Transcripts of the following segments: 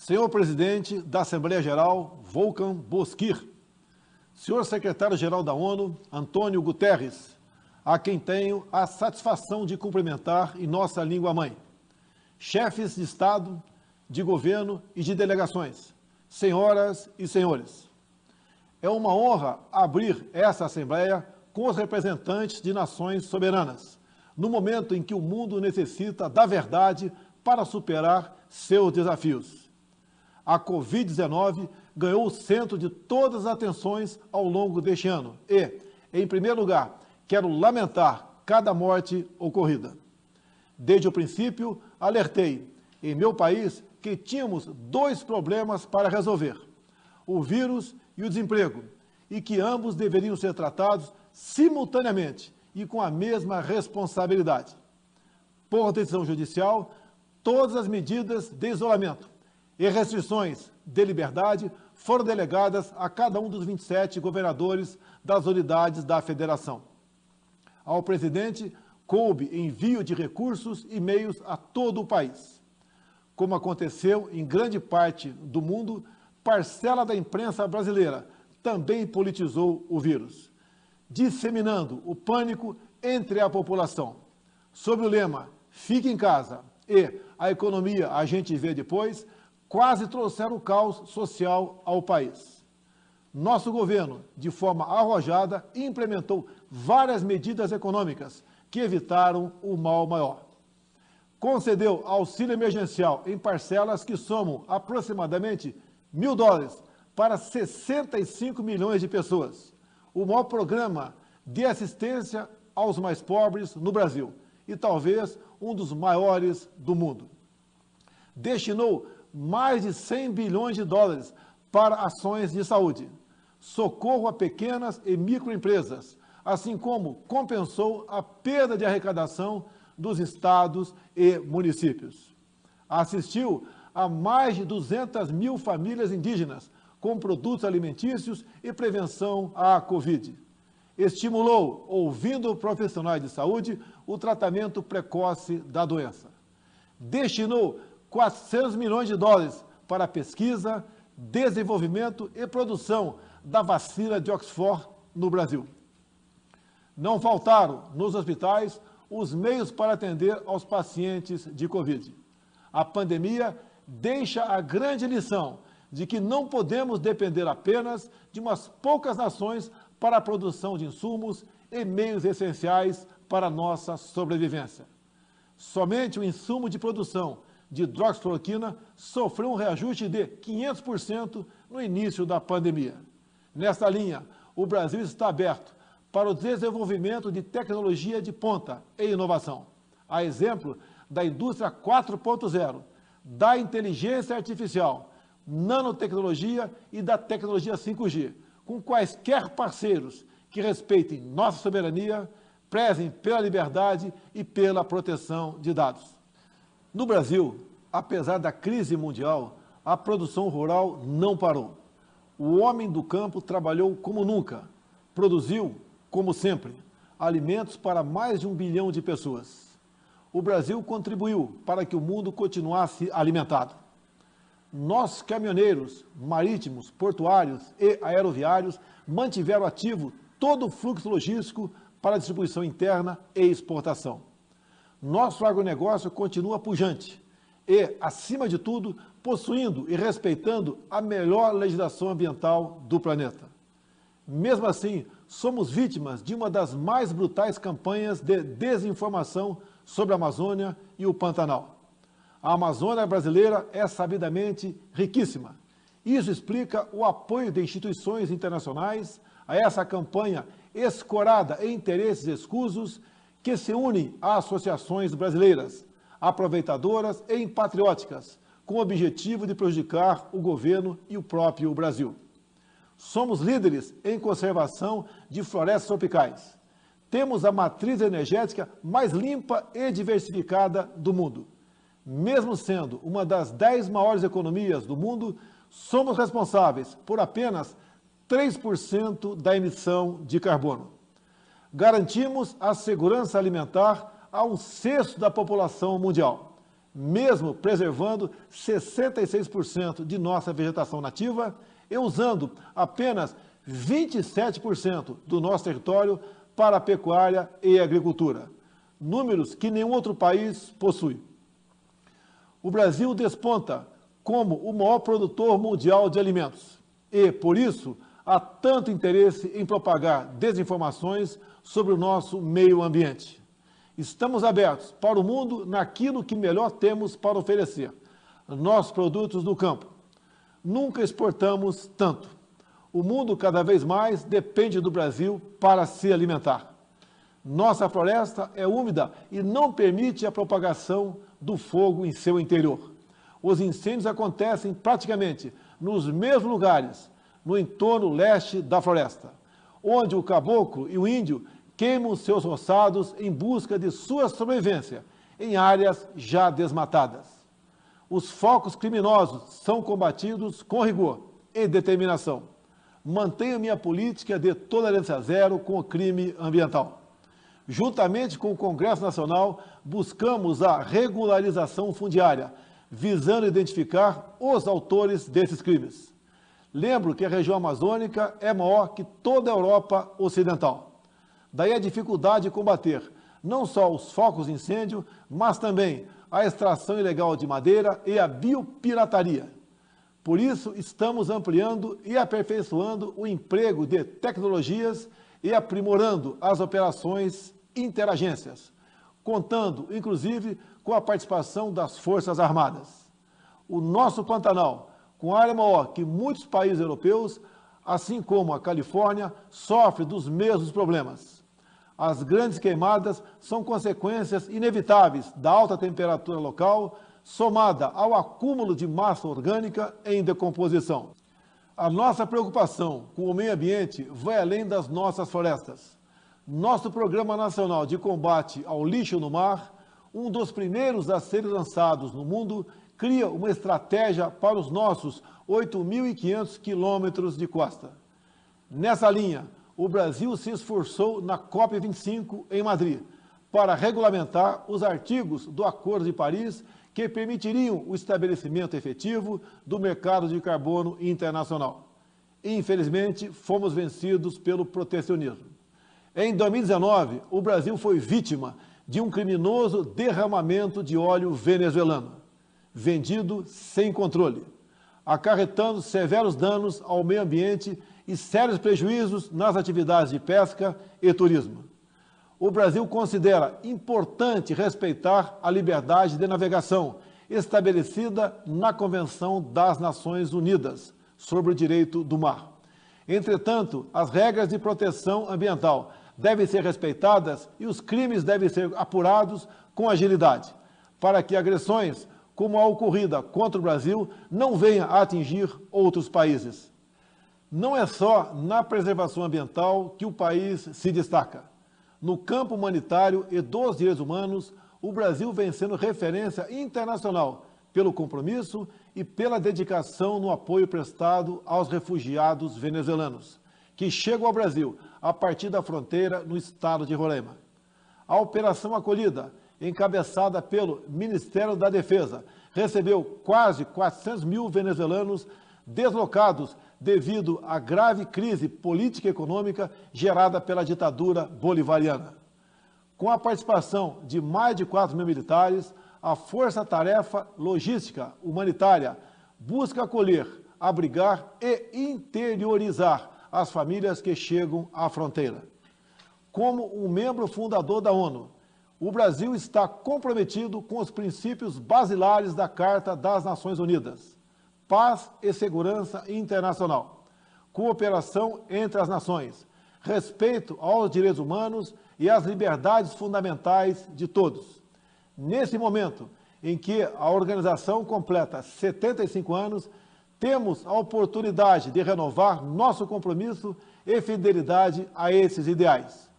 Senhor Presidente da Assembleia Geral, Volkan Bozkır, Senhor Secretário-Geral da ONU, Antônio Guterres, a quem tenho a satisfação de cumprimentar em nossa língua-mãe, chefes de Estado, de governo e de delegações, senhoras e senhores. É uma honra abrir essa Assembleia com os representantes de nações soberanas, no momento em que o mundo necessita da verdade para superar seus desafios. A Covid-19 ganhou o centro de todas as atenções ao longo deste ano e, em primeiro lugar, quero lamentar cada morte ocorrida. Desde o princípio, alertei, em meu país, que tínhamos dois problemas para resolver, o vírus e o desemprego, e que ambos deveriam ser tratados simultaneamente e com a mesma responsabilidade. Por decisão judicial, todas as medidas de isolamento e restrições de liberdade foram delegadas a cada um dos 27 governadores das unidades da federação. Ao presidente, coube envio de recursos e meios a todo o país. Como aconteceu em grande parte do mundo, parcela da imprensa brasileira também politizou o vírus, disseminando o pânico entre a população. Sob o lema "Fique em casa" e "A economia a gente vê depois", quase trouxeram o caos social ao país. Nosso governo, de forma arrojada, implementou várias medidas econômicas que evitaram o mal maior. Concedeu auxílio emergencial em parcelas que somam aproximadamente $1.000 para 65 milhões de pessoas, o maior programa de assistência aos mais pobres no Brasil e talvez um dos maiores do mundo. Destinou mais de $100 bilhões para ações de saúde, socorro a pequenas e microempresas, assim como compensou a perda de arrecadação dos estados e municípios. Assistiu a mais de 200 mil famílias indígenas com produtos alimentícios e prevenção à Covid. Estimulou, ouvindo profissionais de saúde, o tratamento precoce da doença. Destinou $400 milhões para pesquisa, desenvolvimento e produção da vacina de Oxford no Brasil. Não faltaram, nos hospitais, os meios para atender aos pacientes de Covid. A pandemia deixa a grande lição de que não podemos depender apenas de umas poucas nações para a produção de insumos e meios essenciais para a nossa sobrevivência. Somente o insumo de produção de hidroxicloroquina sofreu um reajuste de 500% no início da pandemia. Nesta linha, o Brasil está aberto para o desenvolvimento de tecnologia de ponta e inovação, a exemplo da indústria 4.0, da inteligência artificial, nanotecnologia e da tecnologia 5G, com quaisquer parceiros que respeitem nossa soberania, prezem pela liberdade e pela proteção de dados. No Brasil, apesar da crise mundial, a produção rural não parou. O homem do campo trabalhou como nunca, produziu, como sempre, alimentos para mais de 1 bilhão de pessoas. O Brasil contribuiu para que o mundo continuasse alimentado. Nossos caminhoneiros, marítimos, portuários e aeroviários mantiveram ativo todo o fluxo logístico para distribuição interna e exportação. Nosso agronegócio continua pujante e, acima de tudo, possuindo e respeitando a melhor legislação ambiental do planeta. Mesmo assim, somos vítimas de uma das mais brutais campanhas de desinformação sobre a Amazônia e o Pantanal. A Amazônia brasileira é sabidamente riquíssima. Isso explica o apoio de instituições internacionais a essa campanha escorada em interesses escusos que se unem a associações brasileiras, aproveitadoras e impatrióticas, com o objetivo de prejudicar o governo e o próprio Brasil. Somos líderes em conservação de florestas tropicais. Temos a matriz energética mais limpa e diversificada do mundo. Mesmo sendo uma das 10 maiores economias do mundo, somos responsáveis por apenas 3% da emissão de carbono. Garantimos a segurança alimentar a 1/6 da população mundial. mesmo preservando 66% de nossa vegetação nativa e usando apenas 27% do nosso território para a pecuária e agricultura, números que nenhum outro país possui. O Brasil desponta como o maior produtor mundial de alimentos e, por isso, há tanto interesse em propagar desinformações sobre o nosso meio ambiente. Estamos abertos para o mundo naquilo que melhor temos para oferecer, nossos produtos do campo. Nunca exportamos tanto. O mundo cada vez mais depende do Brasil para se alimentar. Nossa floresta é úmida e não permite a propagação do fogo em seu interior. Os incêndios acontecem praticamente nos mesmos lugares, no entorno leste da floresta, onde o caboclo e o índio queimam seus roçados em busca de sua sobrevivência em áreas já desmatadas. Os focos criminosos são combatidos com rigor e determinação. Mantenho minha política de tolerância zero com o crime ambiental. Juntamente com o Congresso Nacional, buscamos a regularização fundiária, visando identificar os autores desses crimes. Lembro que a região amazônica é maior que toda a Europa Ocidental. Daí a dificuldade de combater não só os focos de incêndio, mas também a extração ilegal de madeira e a biopirataria. Por isso, estamos ampliando e aperfeiçoando o emprego de tecnologias e aprimorando as operações interagências, contando, inclusive, com a participação das Forças Armadas. O nosso Pantanal, com área maior que muitos países europeus, assim como a Califórnia, sofre dos mesmos problemas. As grandes queimadas são consequências inevitáveis da alta temperatura local, somada ao acúmulo de massa orgânica em decomposição. A nossa preocupação com o meio ambiente vai além das nossas florestas. Nosso Programa Nacional de Combate ao Lixo no Mar, um dos primeiros a serem lançados no mundo, cria uma estratégia para os nossos 8.500 quilômetros de costa. Nessa linha, o Brasil se esforçou na COP25 em Madrid para regulamentar os artigos do Acordo de Paris que permitiriam o estabelecimento efetivo do mercado de carbono internacional. Infelizmente, fomos vencidos pelo protecionismo. Em 2019, o Brasil foi vítima de um criminoso derramamento de óleo venezuelano, vendido sem controle, acarretando severos danos ao meio ambiente e sérios prejuízos nas atividades de pesca e turismo. O Brasil considera importante respeitar a liberdade de navegação estabelecida na Convenção das Nações Unidas sobre o Direito do Mar. Entretanto, as regras de proteção ambiental devem ser respeitadas e os crimes devem ser apurados com agilidade, para que agressões como a ocorrida contra o Brasil não venham a atingir outros países. Não é só na preservação ambiental que o país se destaca. No campo humanitário e dos direitos humanos, o Brasil vem sendo referência internacional pelo compromisso e pela dedicação no apoio prestado aos refugiados venezuelanos, que chegam ao Brasil a partir da fronteira no estado de Roraima. A Operação Acolhida, encabeçada pelo Ministério da Defesa, recebeu quase 400 mil venezuelanos deslocados devido à grave crise política e econômica gerada pela ditadura bolivariana. Com a participação de mais de 4 mil militares, a Força-Tarefa Logística Humanitária busca acolher, abrigar e interiorizar as famílias que chegam à fronteira. Como um membro fundador da ONU, o Brasil está comprometido com os princípios basilares da Carta das Nações Unidas: paz e segurança internacional, cooperação entre as nações, respeito aos direitos humanos e às liberdades fundamentais de todos. Nesse momento em que a organização completa 75 anos, temos a oportunidade de renovar nosso compromisso e fidelidade a esses ideais.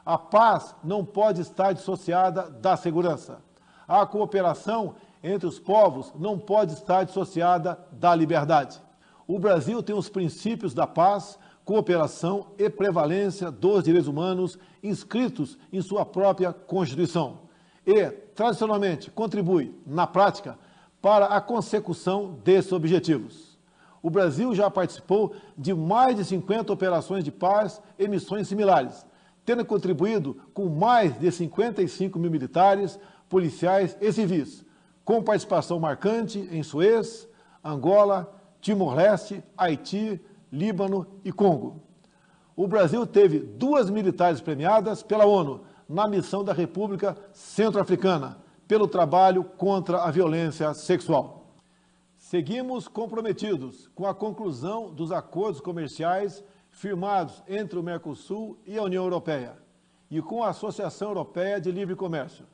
A paz não pode estar dissociada da segurança. A cooperação entre os povos não pode estar dissociada da liberdade. O Brasil tem os princípios da paz, cooperação e prevalência dos direitos humanos inscritos em sua própria Constituição. e, tradicionalmente, contribui, na prática, para a consecução desses objetivos. O Brasil já participou de mais de 50 operações de paz e missões similares, tendo contribuído com mais de 55 mil militares, policiais e civis, com participação marcante em Suez, Angola, Timor-Leste, Haiti, Líbano e Congo. O Brasil teve 2 militares premiadas pela ONU na missão da República Centro-Africana, pelo trabalho contra a violência sexual. Seguimos comprometidos com a conclusão dos acordos comerciais firmados entre o Mercosul e a União Europeia e com a Associação Europeia de Livre Comércio.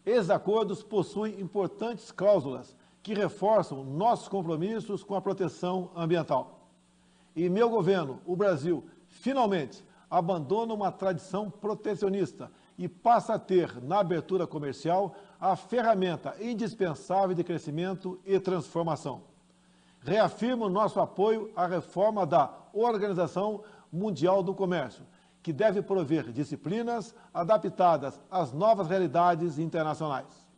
Esses acordos possuem importantes cláusulas que reforçam nossos compromissos com a proteção ambiental. Em meu governo, o Brasil, finalmente, abandona uma tradição protecionista e passa a ter, na abertura comercial, a ferramenta indispensável de crescimento e transformação. Reafirmo nosso apoio à reforma da Organização Mundial do Comércio, que deve prover disciplinas adaptadas às novas realidades internacionais.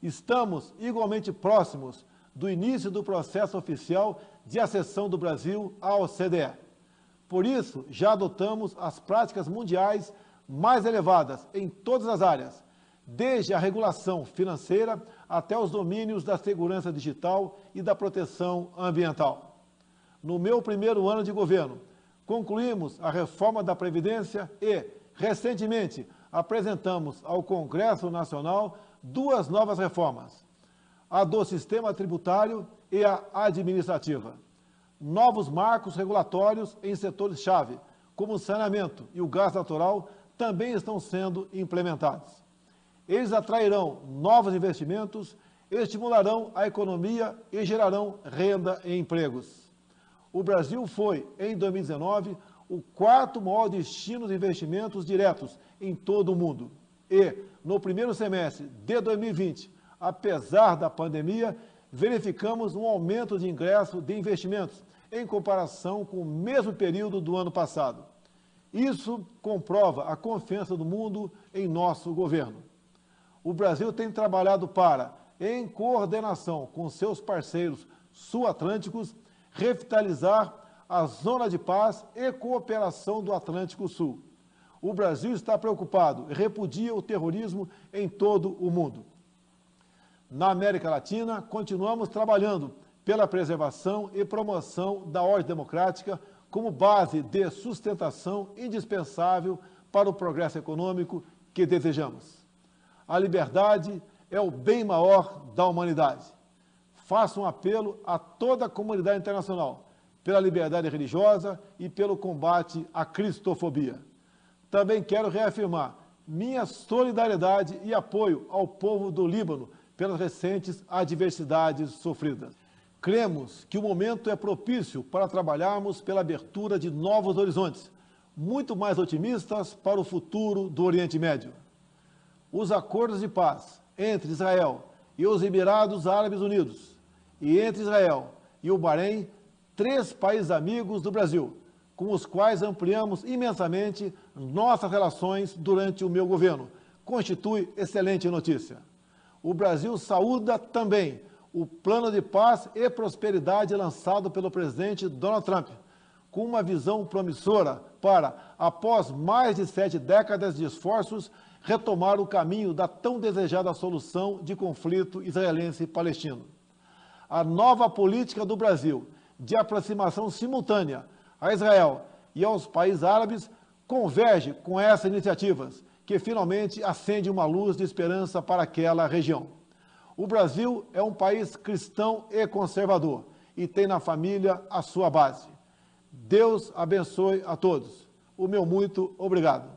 Estamos igualmente próximos do início do processo oficial de acessão do Brasil à OCDE. Por isso, já adotamos as práticas mundiais mais elevadas em todas as áreas, desde a regulação financeira até os domínios da segurança digital e da proteção ambiental. No meu primeiro ano de governo, concluímos a reforma da Previdência e, recentemente, apresentamos ao Congresso Nacional 2 novas reformas, a do sistema tributário e a administrativa. Novos marcos regulatórios em setores-chave, como o saneamento e o gás natural, também estão sendo implementados. Eles atrairão novos investimentos, estimularão a economia e gerarão renda e empregos. O Brasil foi, em 2019, o 4º maior destino de investimentos diretos em todo o mundo. E, no primeiro semestre de 2020, apesar da pandemia, verificamos um aumento de ingresso de investimentos em comparação com o mesmo período do ano passado. Isso comprova a confiança do mundo em nosso governo. O Brasil tem trabalhado para, em coordenação com seus parceiros sul-atlânticos, revitalizar a zona de paz e cooperação do Atlântico Sul. O Brasil está preocupado e repudia o terrorismo em todo o mundo. Na América Latina, continuamos trabalhando pela preservação e promoção da ordem democrática como base de sustentação indispensável para o progresso econômico que desejamos. A liberdade é o bem maior da humanidade. Faço um apelo a toda a comunidade internacional pela liberdade religiosa e pelo combate à cristofobia. Também quero reafirmar minha solidariedade e apoio ao povo do Líbano pelas recentes adversidades sofridas. Cremos que o momento é propício para trabalharmos pela abertura de novos horizontes, muito mais otimistas para o futuro do Oriente Médio. Os acordos de paz entre Israel e os Emirados Árabes Unidos e entre Israel e o Bahrein, 3 países amigos do Brasil, com os quais ampliamos imensamente nossas relações durante o meu governo, constitui excelente notícia. O Brasil saúda também o plano de paz e prosperidade lançado pelo presidente Donald Trump, com uma visão promissora para, após mais de 7 décadas de esforços, retomar o caminho da tão desejada solução de conflito israelense-palestino. A nova política do Brasil de aproximação simultânea a Israel e aos países árabes converge com essas iniciativas, que finalmente acende uma luz de esperança para aquela região. O Brasil é um país cristão e conservador e tem na família a sua base. Deus abençoe a todos. O meu muito obrigado.